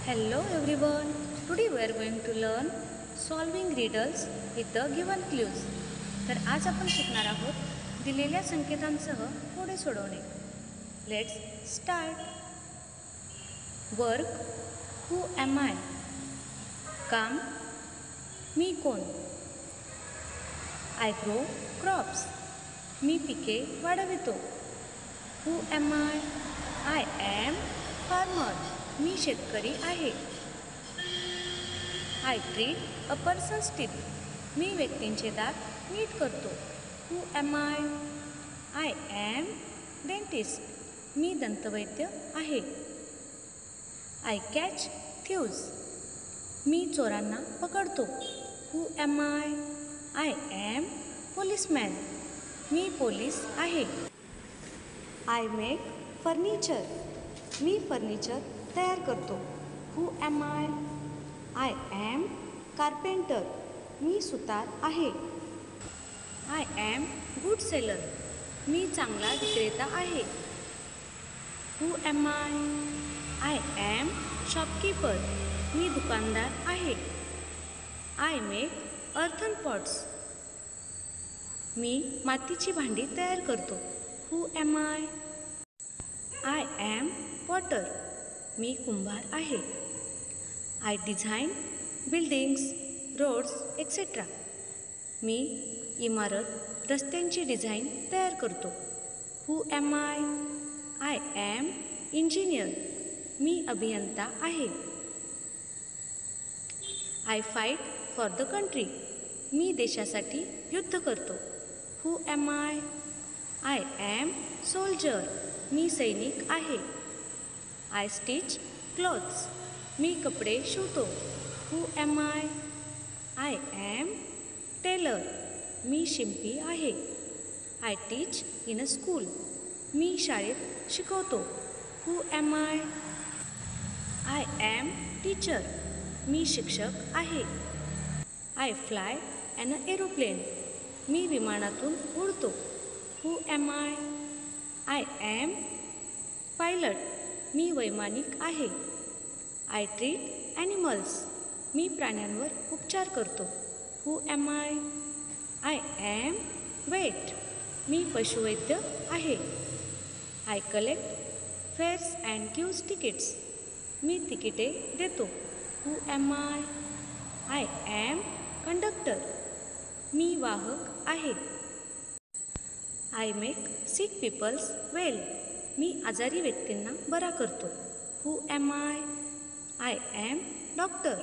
Hello everyone. Today we are going to learn solving riddles with the given clues. तर आज आपण शिकणार आहोत दिलेल्या संकेतांसह कोडे सोडवणे. Let's start. Work. Who am I? काम. मी कोण? I grow crops. मी पिके वाढवितो. Who am I? I am farmer. मी शेतकरी आहे. I treat a person's teeth. मी व्यक्तींचे दात नीट करतो. Who am I? I am dentist. मी दंतवैद्य आहे. I catch thieves. मी चोरांना पकडतो. Who am I? I am policeman. Me police आहे. I make furniture. Me furniture तयार करतो. Who am I? I am carpenter. मी सुतार आहे. I am good seller. मी चांगला विक्रेता आहे. Who am I? I am shopkeeper. मी दुकानदार आहे. I make earthen pots. मी मातीची भांडी तयार करतो. Who am I? I am potter. मी कुंभार आहे. I design buildings, roads, etc. मी इमारत, रस्त्यांची डिझाईन तयार करतो. Who am I? I am engineer. मी अभियंता आहे. I fight for the country. मी देशासाठी युद्ध करतो. Who am I? I am soldier. मी सैनिक आहे. I stitch clothes. मी कपडे शिवतो. Who am I? I am tailor. मी शिंपी आहे. I teach in a school. मी शाळेत शिकवतो. Who am I? I am teacher. मी शिक्षक आहे. I fly an aeroplane. मी विमानातून उडतो. Who am I? I am pilot. मी वैमानिक आहे. I treat animals. मी प्राण्यांवर उपचार करतो. Who am I? I am vet. मी पशुवैद्य आहे. I collect fares and gives tickets. मी तिकिटे देतो. Who am I? I am conductor. मी वाहक आहे. I make sick people well. मी आजारी व्यक्तींना बरा करतो. Who am I? I am doctor.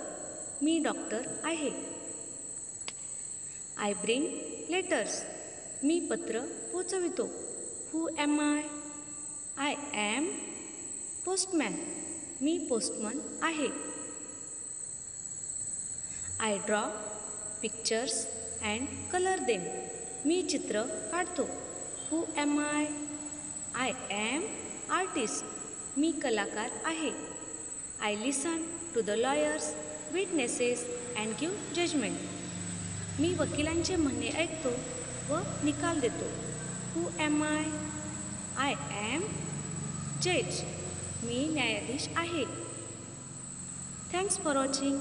Me doctor आहे. I bring letters. मी पत्र पोचवितो. Who am I? I am postman. Me postman आहे. I draw pictures and color them. मी चित्र काढतो. Who am I? I am artist. मी कलाकार आहे. I listen to the lawyers, witnesses and give judgment. मी वकिलांचे म्हणणे ऐकतो व निकाल देतो. Who am I? I am judge. मी न्यायाधीश आहे. Thanks for watching.